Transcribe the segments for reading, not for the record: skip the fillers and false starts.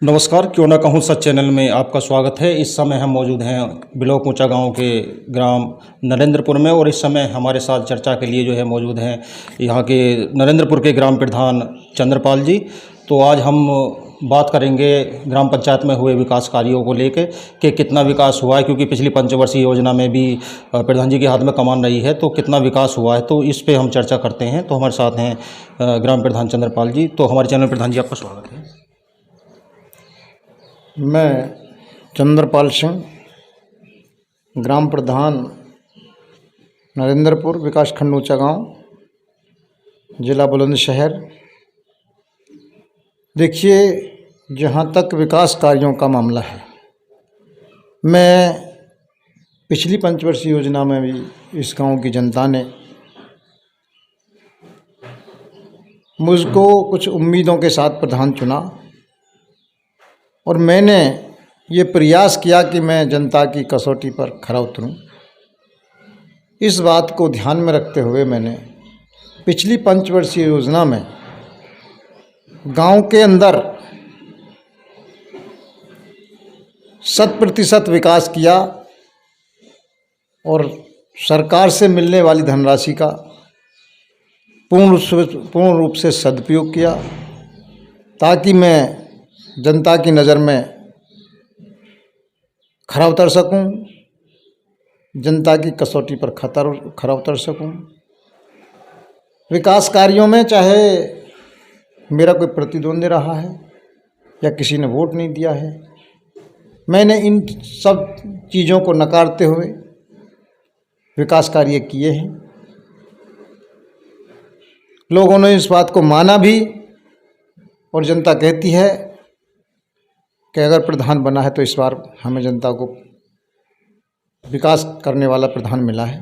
नमस्कार, क्यों ना कहूँ सच चैनल में आपका स्वागत है। इस समय हम मौजूद हैं ब्लॉक ऊंचा गांव के ग्राम नरेंद्रपुर में और इस समय हमारे साथ चर्चा के लिए मौजूद हैं यहाँ के नरेंद्रपुर के ग्राम प्रधान चंद्रपाल जी। तो आज हम बात करेंगे ग्राम पंचायत में हुए विकास कार्यों को लेकर कि कितना विकास हुआ है, क्योंकि पिछली पंचवर्षीय योजना में भी प्रधान जी के हाथ में कमान रही है, तो कितना विकास हुआ है, तो इस पे हम चर्चा करते हैं। तो हमारे साथ हैं ग्राम प्रधान चंद्रपाल जी। तो हमारे चैनल प्रधान जी आपका स्वागत है। मैं चंद्रपाल सिंह, ग्राम प्रधान नरेंद्रपुर, विकासखंड ऊंचा गांव, जिला बुलंदशहर। देखिए, जहां तक विकास कार्यों का मामला है, मैं पिछली पंचवर्षीय योजना में भी इस गांव की जनता ने मुझको कुछ उम्मीदों के साथ प्रधान चुना और मैंने ये प्रयास किया कि मैं जनता की कसौटी पर खरा उतरूं। इस बात को ध्यान में रखते हुए मैंने पिछली पंचवर्षीय योजना में गांव के अंदर 100% विकास किया और सरकार से मिलने वाली धनराशि का पूर्ण रूप से सदुपयोग किया, ताकि मैं जनता की नज़र में खरा उतर सकूं, जनता की कसौटी पर खरा उतर सकूं। विकास कार्यों में चाहे मेरा कोई प्रतिद्वंदी रहा है या किसी ने वोट नहीं दिया है, मैंने इन सब चीज़ों को नकारते हुए विकास कार्य किए हैं। लोगों ने इस बात को माना भी और जनता कहती है कि अगर प्रधान बना है तो इस बार हमें जनता को विकास करने वाला प्रधान मिला है।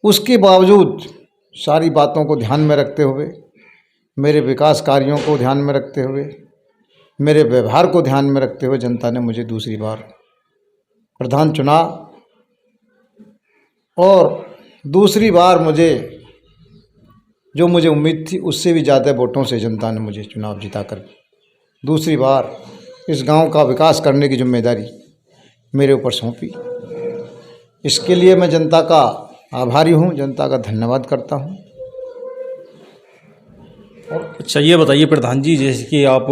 उसके बावजूद सारी बातों को ध्यान में रखते हुए, मेरे विकास कार्यों को ध्यान में रखते हुए, मेरे व्यवहार को ध्यान में रखते हुए जनता ने मुझे दूसरी बार प्रधान चुना और दूसरी बार मुझे उम्मीद थी उससे भी ज़्यादा वोटों से जनता ने मुझे चुनाव जिताकर दूसरी बार इस गांव का विकास करने की जिम्मेदारी मेरे ऊपर सौंपी। इसके लिए मैं जनता का आभारी हूं, जनता का धन्यवाद करता हूं। अच्छा, ये बताइए प्रधान जी, जैसे कि आप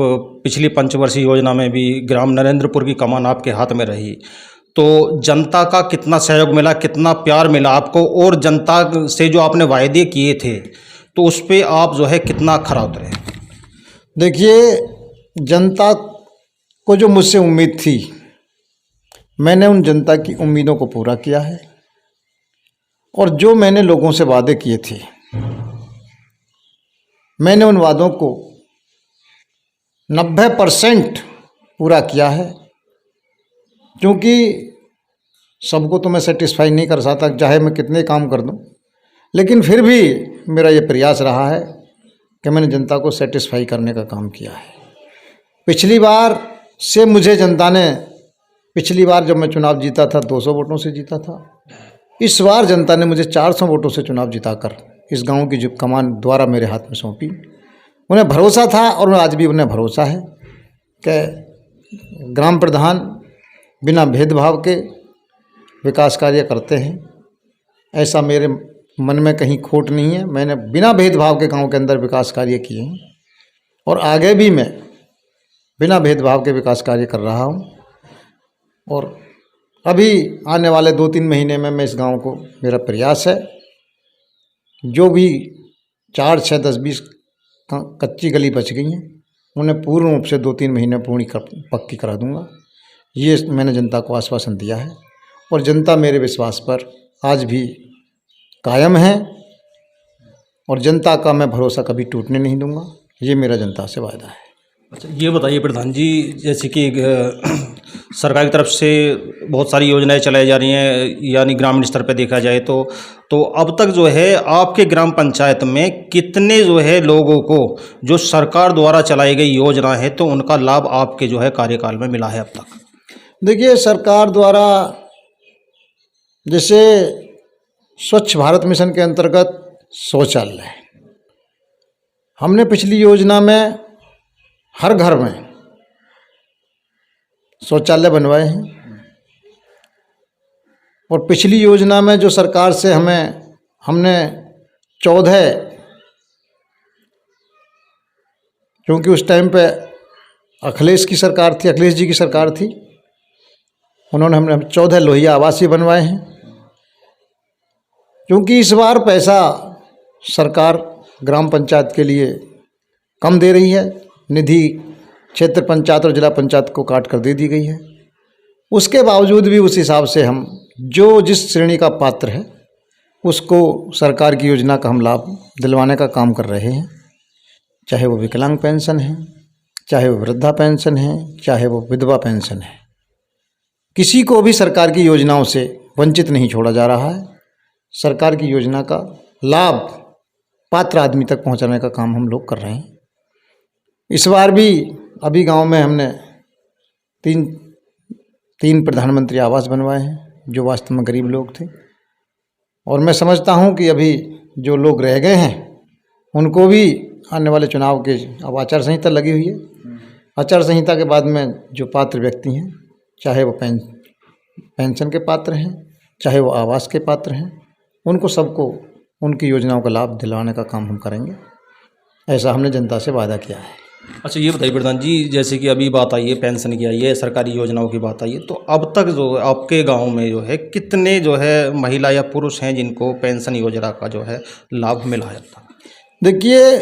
पिछली पंचवर्षीय योजना में भी ग्राम नरेंद्रपुर की कमान आपके हाथ में रही, तो जनता का कितना सहयोग मिला, कितना प्यार मिला आपको, और जनता से जो आपने वायदे किए थे तो उस पर आप कितना खरा उतरे? देखिए, जनता को जो मुझसे उम्मीद थी, मैंने उन जनता की उम्मीदों को पूरा किया है और जो मैंने लोगों से वादे किए थे, मैंने उन वादों को 90% पूरा किया है। क्योंकि सबको तो मैं सेटिस्फाई नहीं कर सकता, चाहे मैं कितने काम कर दूं, लेकिन फिर भी मेरा ये प्रयास रहा है कि मैंने जनता को सेटिस्फाई करने का काम किया है। पिछली बार से मुझे जनता ने, पिछली बार जब मैं चुनाव जीता था 200 वोटों से जीता था, इस बार जनता ने मुझे 400 वोटों से चुनाव जिताकर इस गांव की जो कमान द्वारा मेरे हाथ में सौंपी। उन्हें भरोसा था और आज भी उन्हें भरोसा है कि ग्राम प्रधान बिना भेदभाव के विकास कार्य करते हैं। ऐसा मेरे मन में कहीं खोट नहीं है। मैंने बिना भेदभाव के गांव के अंदर विकास कार्य किए हैं और आगे भी मैं बिना भेदभाव के विकास कार्य कर रहा हूं। और अभी आने वाले 2-3 महीने में मैं इस गांव को, मेरा प्रयास है, जो भी 4, 6, 10, 20 कच्ची गली बच गई हैं उन्हें पूर्ण रूप से 2-3 महीने पक्की करा दूंगा। ये मैंने जनता को आश्वासन दिया है और जनता मेरे विश्वास पर आज भी कायम है और जनता का मैं भरोसा कभी टूटने नहीं दूंगा। ये मेरा जनता से वायदा है। अच्छा, ये बताइए प्रधान जी, जैसे कि सरकार की तरफ से बहुत सारी योजनाएं चलाई जा रही हैं, यानी ग्रामीण स्तर पर देखा जाए तो अब तक आपके ग्राम पंचायत में कितने लोगों को जो सरकार द्वारा चलाई गई योजना है तो उनका लाभ आपके कार्यकाल में मिला है अब तक? देखिए, सरकार द्वारा जैसे स्वच्छ भारत मिशन के अंतर्गत शौचालय, हमने पिछली योजना में हर घर में शौचालय बनवाए हैं। और पिछली योजना में जो सरकार से हमने 14, क्योंकि उस टाइम पे अखिलेश की सरकार थी, अखिलेश जी की सरकार थी, उन्होंने हमने 14 लोहिया आवासीय बनवाए हैं। क्योंकि इस बार पैसा सरकार ग्राम पंचायत के लिए कम दे रही है, निधि क्षेत्र पंचायत और जिला पंचायत को काट कर दे दी गई है। उसके बावजूद भी उस हिसाब से हम जो जिस श्रेणी का पात्र है उसको सरकार की योजना का हम लाभ दिलवाने का काम कर रहे हैं। चाहे वो विकलांग पेंशन है, चाहे वो वृद्धा पेंशन है, चाहे वो विधवा पेंशन है, किसी को भी सरकार की योजनाओं से वंचित नहीं छोड़ा जा रहा है। सरकार की योजना का लाभ पात्र आदमी तक पहुंचाने का काम हम लोग कर रहे हैं। इस बार भी अभी गांव में हमने तीन प्रधानमंत्री आवास बनवाए हैं जो वास्तव में गरीब लोग थे। और मैं समझता हूं कि अभी जो लोग रह गए हैं उनको भी आने वाले चुनाव के, अब आचार संहिता लगी हुई है, आचार संहिता के बाद में जो पात्र व्यक्ति हैं, चाहे वो पेंशन के पात्र हैं, चाहे वो आवास के पात्र हैं, उनको सबको उनकी योजनाओं का लाभ दिलवाने का काम हम करेंगे। ऐसा हमने जनता से वादा किया है। अच्छा, ये बताइए प्रधान जी, जैसे कि अभी बात आई है पेंशन की, आई है सरकारी योजनाओं की बात आई है, तो अब तक जो आपके गांव में जो है कितने जो है महिला या पुरुष हैं जिनको पेंशन योजना का जो है लाभ मिला है? देखिए,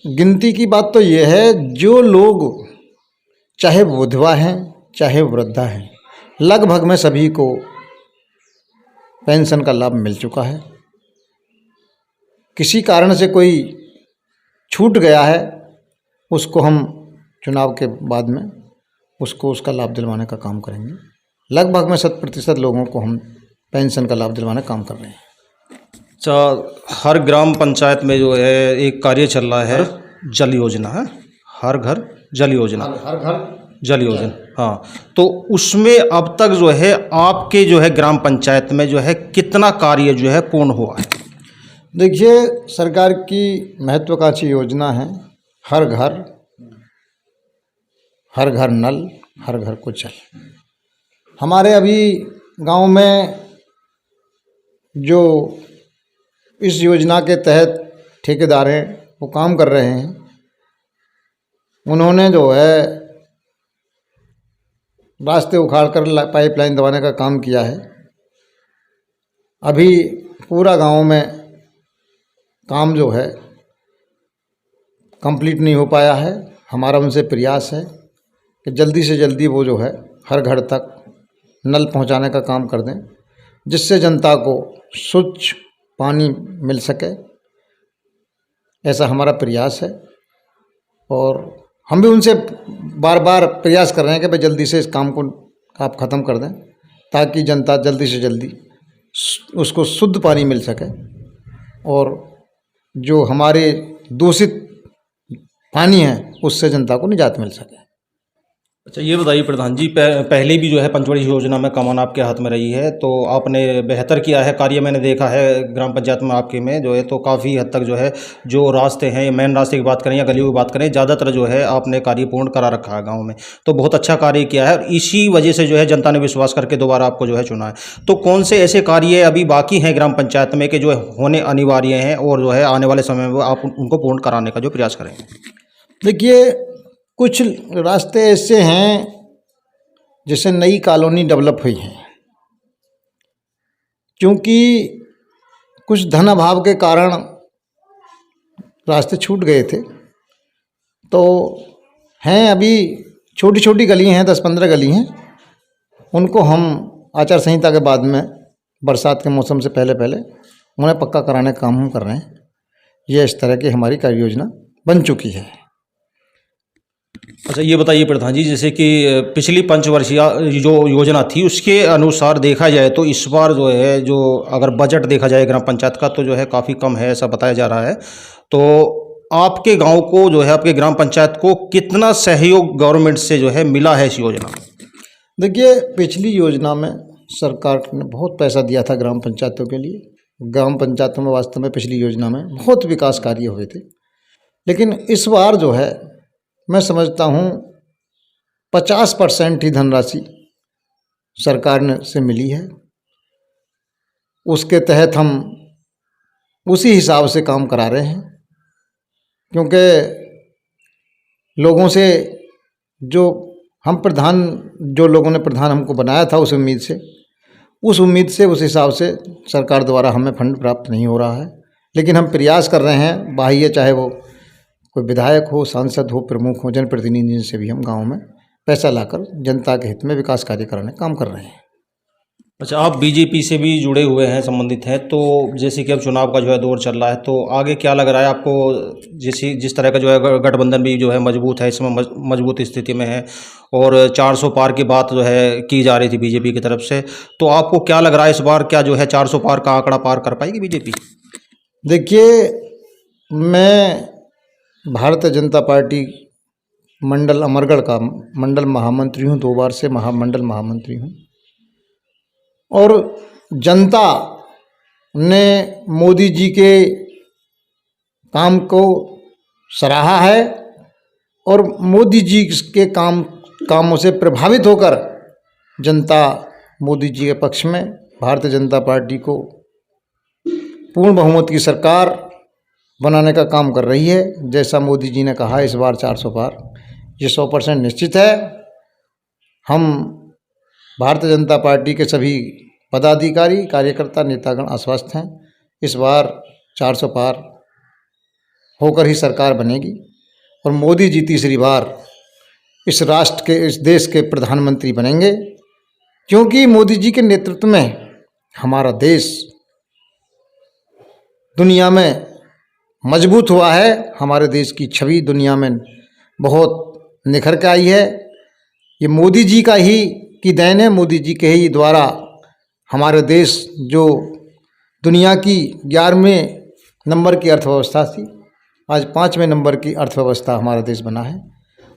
गिनती की बात तो ये है, जो लोग चाहे विधवा हैं चाहे वृद्धा हैं, लगभग में सभी को पेंशन का लाभ मिल चुका है। किसी कारण से कोई छूट गया है, उसको हम चुनाव के बाद में उसको उसका लाभ दिलवाने का काम करेंगे। लगभग में 100% लोगों को हम पेंशन का लाभ दिलवाने का काम कर रहे हैं। अच्छा, हर ग्राम पंचायत में जो है एक कार्य चल रहा है जल योजना है, हर घर जल योजना, हर घर जल योजना, हाँ, तो उसमें अब तक जो है आपके जो है ग्राम पंचायत में जो है कितना कार्य जो है पूर्ण हुआ है? देखिए, सरकार की महत्वाकांक्षी योजना है हर घर नल, हर घर को जल। हमारे अभी गांव में जो इस योजना के तहत ठेकेदार हैं वो काम कर रहे हैं, उन्होंने जो है रास्ते उखाड़ कर पाइपलाइन दबाने का काम किया है। अभी पूरा गांव में काम जो है कंप्लीट नहीं हो पाया है। हमारा उनसे प्रयास है कि जल्दी से जल्दी वो जो है हर घर तक नल पहुंचाने का काम कर दें, जिससे जनता को स्वच्छ पानी मिल सके। ऐसा हमारा प्रयास है और हम भी उनसे बार बार प्रयास कर रहे हैं कि भाई जल्दी से इस काम को आप ख़त्म कर दें, ताकि जनता जल्दी से जल्दी उसको शुद्ध पानी मिल सके और जो हमारे दूषित पानी है उससे जनता को निजात मिल सके। अच्छा, ये बताइए प्रधान जी, पहले भी जो है पंचवटी योजना में कमान आपके हाथ में रही है, तो आपने बेहतर किया है कार्य, मैंने देखा है ग्राम पंचायत में आपके में जो है, तो काफ़ी हद तक जो है जो रास्ते हैं, मेन रास्ते की बात करें या गलियों की बात करें, ज़्यादातर जो है आपने कार्य पूर्ण करा रखा है गाँव में, तो बहुत अच्छा कार्य किया है और इसी वजह से जो है जनता ने विश्वास करके दोबारा आपको जो है चुना है। तो कौन से ऐसे कार्य अभी बाकी हैं ग्राम पंचायत में कि जो होने अनिवार्य हैं और जो है आने वाले समय में आप उनको पूर्ण कराने का जो प्रयास करेंगे? देखिए, कुछ रास्ते ऐसे हैं जैसे नई कॉलोनी डेवलप हुई है, क्योंकि कुछ धन अभाव के कारण रास्ते छूट गए थे, तो हैं अभी छोटी छोटी गली हैं, 10-15 गली हैं, उनको हम आचार संहिता के बाद में बरसात के मौसम से पहले पहले उन्हें पक्का कराने का काम हम कर रहे हैं। यह इस तरह की हमारी कार्य योजना बन चुकी है। अच्छा, ये बताइए प्रधान जी, जैसे कि पिछली पंचवर्षीय जो योजना थी उसके अनुसार देखा जाए तो इस बार जो है, जो अगर बजट देखा जाए ग्राम पंचायत का, तो जो है काफ़ी कम है ऐसा बताया जा रहा है। तो आपके गांव को जो है, आपके ग्राम पंचायत को कितना सहयोग गवर्नमेंट से जो है मिला है इस योजना में? देखिए, पिछली योजना में सरकार ने बहुत पैसा दिया था ग्राम पंचायतों के लिए। ग्राम पंचायतों में वास्तव में पिछली योजना में बहुत विकास कार्य हुए थे, लेकिन इस बार जो है मैं समझता हूँ 50% ही धनराशि सरकार ने से मिली है। उसके तहत हम उसी हिसाब से काम करा रहे हैं, क्योंकि लोगों से जो लोगों ने प्रधान हमको बनाया था उस उम्मीद से उस हिसाब से सरकार द्वारा हमें फंड प्राप्त नहीं हो रहा है। लेकिन हम प्रयास कर रहे हैं, बाह्य चाहे वो कोई विधायक हो, सांसद हो, प्रमुख हो, जनप्रतिनिधि से भी हम गांव में पैसा लाकर जनता के हित में विकास कार्य कराने का काम कर रहे हैं। अच्छा, आप बीजेपी से भी जुड़े हुए हैं, संबंधित हैं, तो जैसे कि अब चुनाव का जो है दौर चल रहा है, तो आगे क्या लग रहा है आपको? जिस तरह का जो है गठबंधन भी जो है मजबूत है, इसमें मजबूत स्थिति में है, और 400 पार की बात जो है की जा रही थी बीजेपी की तरफ से, तो आपको क्या लग रहा है इस बार क्या जो है 400 पार का आंकड़ा पार कर पाएगी बीजेपी? देखिए, मैं भारतीय जनता पार्टी मंडल अमरगढ़ का मंडल महामंत्री हूँ, 2 बार से मंडल महामंत्री हूँ, और जनता ने मोदी जी के काम को सराहा है, और मोदी जी के कामों से प्रभावित होकर जनता मोदी जी के पक्ष में भारतीय जनता पार्टी को पूर्ण बहुमत की सरकार बनाने का काम कर रही है। जैसा मोदी जी ने कहा, इस बार 400 पार ये 100% निश्चित है। हम भारतीय जनता पार्टी के सभी पदाधिकारी, कार्यकर्ता, नेतागण आश्वस्त हैं, इस बार 400 पार होकर ही सरकार बनेगी, और मोदी जी तीसरी बार इस राष्ट्र के, इस देश के प्रधानमंत्री बनेंगे, क्योंकि मोदी जी के नेतृत्व में हमारा देश दुनिया में मजबूत हुआ है। हमारे देश की छवि दुनिया में बहुत निखर के आई है। ये मोदी जी की देन है। मोदी जी के ही द्वारा हमारे देश जो दुनिया की 11वें नंबर की अर्थव्यवस्था थी, आज 5वें नंबर की अर्थव्यवस्था हमारा देश बना है।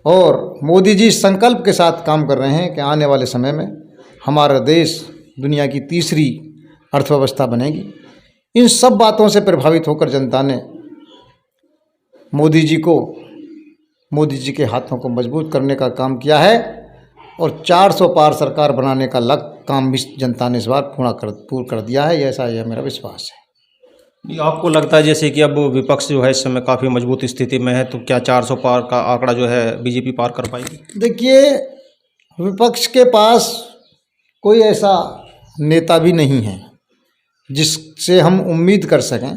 और मोदी जी संकल्प के साथ काम कर रहे हैं कि आने वाले समय में हमारा देश दुनिया की तीसरी अर्थव्यवस्था बनेगी। इन सब बातों से प्रभावित होकर जनता ने मोदी जी के हाथों को मजबूत करने का काम किया है, और 400 पार सरकार बनाने का काम भी जनता ने इस बार पूर्ण कर दिया है। ऐसा यह मेरा विश्वास है। आपको लगता है जैसे कि अब विपक्ष जो है इस समय काफ़ी मजबूत स्थिति में है, तो क्या 400 पार का आंकड़ा जो है बीजेपी पार कर पाएगी? देखिए, विपक्ष के पास कोई ऐसा नेता भी नहीं है जिससे हम उम्मीद कर सकें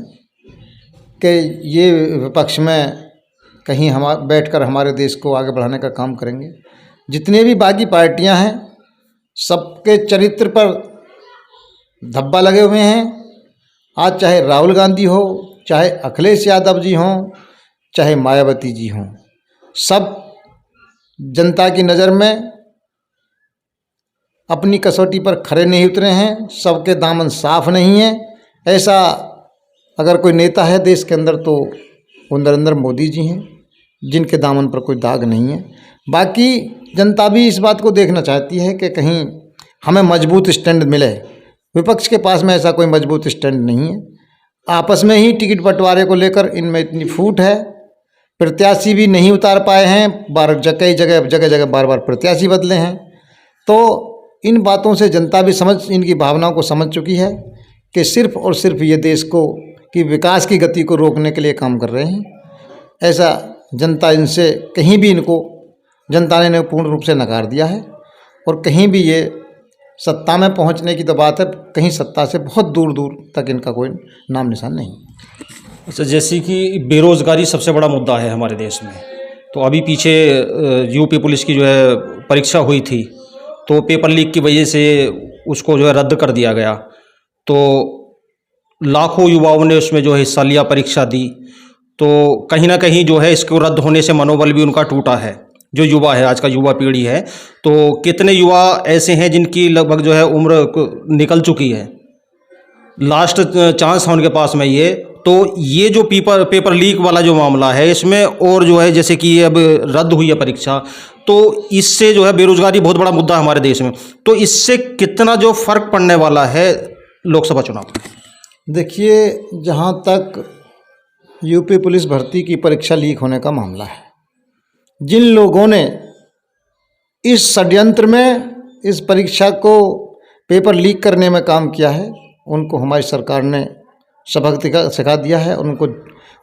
कि ये विपक्ष में कहीं हम बैठकर हमारे देश को आगे बढ़ाने का काम करेंगे। जितने भी बाकी पार्टियां हैं, सबके चरित्र पर धब्बा लगे हुए हैं। आज चाहे राहुल गांधी हो, चाहे अखिलेश यादव जी हों, चाहे मायावती जी हों, सब जनता की नज़र में अपनी कसौटी पर खरे नहीं उतरे हैं। सबके दामन साफ नहीं है। ऐसा अगर कोई नेता है देश के अंदर तो वो नरेंद्र मोदी जी हैं, जिनके दामन पर कोई दाग नहीं है। बाकी जनता भी इस बात को देखना चाहती है कि कहीं हमें मजबूत स्टैंड मिले। विपक्ष के पास में ऐसा कोई मजबूत स्टैंड नहीं है। आपस में ही टिकट बंटवारे को लेकर इनमें इतनी फूट है। प्रत्याशी भी नहीं उतार पाए हैं, जगह जगह बार बार प्रत्याशी बदले हैं। तो इन बातों से जनता भी इनकी भावनाओं को समझ चुकी है कि सिर्फ और सिर्फ ये देश की विकास की गति को रोकने के लिए काम कर रहे हैं। ऐसा जनता इनसे कहीं भी जनता ने पूर्ण रूप से नकार दिया है, और कहीं भी ये सत्ता में पहुंचने की तो बात है, कहीं सत्ता से बहुत दूर दूर तक इनका कोई नाम निशान नहीं। अच्छा, जैसे कि बेरोज़गारी सबसे बड़ा मुद्दा है हमारे देश में, तो अभी पीछे यूपी पुलिस की जो है परीक्षा हुई थी, तो पेपर लीक की वजह से उसको जो है रद्द कर दिया गया। तो लाखों युवाओं ने उसमें जो है हिस्सा लिया, परीक्षा दी, तो कहीं ना कहीं जो है इसको रद्द होने से मनोबल भी उनका टूटा है। जो युवा है, आज का युवा पीढ़ी है, तो कितने युवा ऐसे हैं जिनकी लगभग जो है उम्र निकल चुकी है, लास्ट चांस है उनके पास में ये। तो ये जो पेपर लीक वाला जो मामला है, इसमें और जो है जैसे कि अब रद्द हुई है परीक्षा, तो इससे जो है बेरोजगारी बहुत बड़ा मुद्दा है हमारे देश में। तो इससे कितना जो फर्क पड़ने वाला है लोकसभा चुनाव? देखिए, जहाँ तक यूपी पुलिस भर्ती की परीक्षा लीक होने का मामला है, जिन लोगों ने इस षड्यंत्र में, इस परीक्षा को पेपर लीक करने में काम किया है, उनको हमारी सरकार ने सबक सिखा दिया है। उनको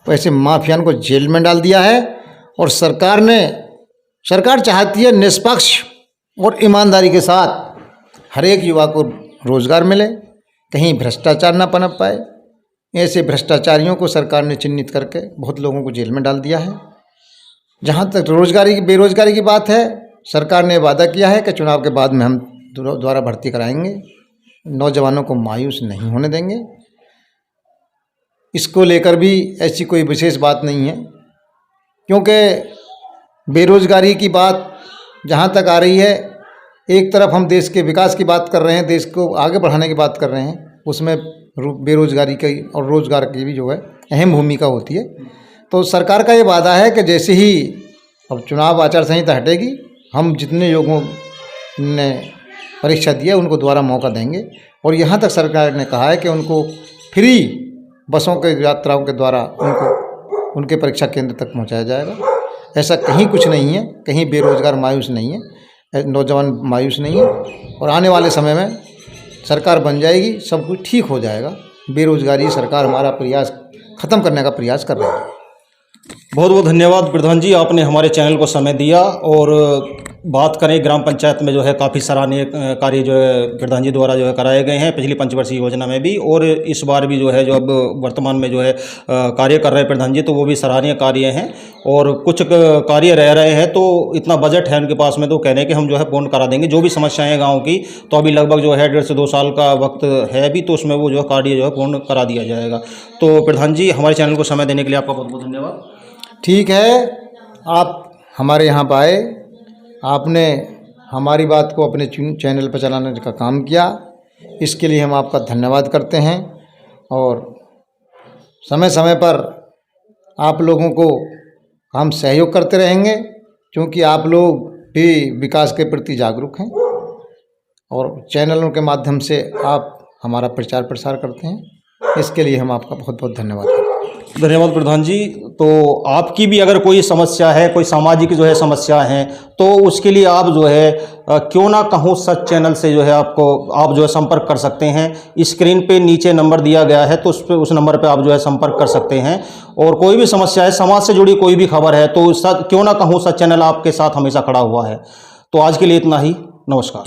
ऐसे माफियान को जेल में डाल दिया है। और सरकार चाहती है निष्पक्ष और ईमानदारी के साथ हर एक युवा को रोजगार मिले, कहीं भ्रष्टाचार ना पनप पाए। ऐसे भ्रष्टाचारियों को सरकार ने चिन्हित करके बहुत लोगों को जेल में डाल दिया है। जहाँ तक बेरोजगारी की बात है, सरकार ने वादा किया है कि चुनाव के बाद में हम दोबारा भर्ती कराएंगे, नौजवानों को मायूस नहीं होने देंगे। इसको लेकर भी ऐसी कोई विशेष बात नहीं है, क्योंकि बेरोजगारी की बात जहाँ तक आ रही है, एक तरफ हम देश के विकास की बात कर रहे हैं, देश को आगे बढ़ाने की बात कर रहे हैं, उसमें बेरोजगारी की और रोजगार की भी जो है अहम भूमिका होती है। तो सरकार का ये वादा है कि जैसे ही अब चुनाव आचार संहिता हटेगी, हम जितने लोगों ने परीक्षा दिया उनको दोबारा मौका देंगे। और यहाँ तक सरकार ने कहा है कि उनको फ्री बसों के यात्राओं के द्वारा उनके परीक्षा केंद्र तक पहुँचाया जाएगा। ऐसा कहीं कुछ नहीं है, कहीं बेरोजगार मायूस नहीं है, नौजवान मायूस नहीं है। और आने वाले समय में सरकार बन जाएगी, सब कुछ ठीक हो जाएगा। बेरोजगारी सरकार हमारा प्रयास ख़त्म करने का प्रयास कर रही है। बहुत बहुत धन्यवाद प्रधान जी, आपने हमारे चैनल को समय दिया। और बात करें ग्राम पंचायत में जो है काफ़ी सराहनीय कार्य जो है प्रधान जी द्वारा जो है कराए गए हैं पिछली पंचवर्षीय योजना में भी, और इस बार भी जो है जो अब वर्तमान में जो है कार्य कर रहे हैं प्रधान जी, तो वो भी सराहनीय कार्य हैं। और कुछ कार्य रह रहे हैं, तो इतना बजट है उनके पास में तो कहने कि हम जो है पूर्ण करा देंगे जो भी समस्याएं हैं गाँव की। तो अभी लगभग जो है 1.5 से 2 साल का वक्त है अभी, तो उसमें वो जो है कार्य जो है पूर्ण करा दिया जाएगा। तो प्रधान जी, हमारे चैनल को समय देने के लिए आपका बहुत बहुत धन्यवाद। ठीक है, आप हमारे यहाँ पर आए, आपने हमारी बात को अपने चैनल पर चलाने का काम किया, इसके लिए हम आपका धन्यवाद करते हैं। और समय समय पर आप लोगों को हम सहयोग करते रहेंगे, क्योंकि आप लोग भी विकास के प्रति जागरूक हैं और चैनलों के माध्यम से आप हमारा प्रचार प्रसार करते हैं। इसके लिए हम आपका बहुत बहुत धन्यवाद करते हैं। धन्यवाद प्रधान जी। तो आपकी भी अगर कोई समस्या है, कोई सामाजिक जो है समस्या है, तो उसके लिए आप जो है क्यों ना कहूँ सच चैनल से जो है आप जो है संपर्क कर सकते हैं। स्क्रीन पे नीचे नंबर दिया गया है, तो उस नंबर पे आप जो है संपर्क कर सकते हैं। और कोई भी समस्या है, समाज से जुड़ी कोई भी खबर है, तो क्यों ना कहूँ सच चैनल आपके साथ हमेशा खड़ा हुआ है। तो आज के लिए इतना ही, नमस्कार।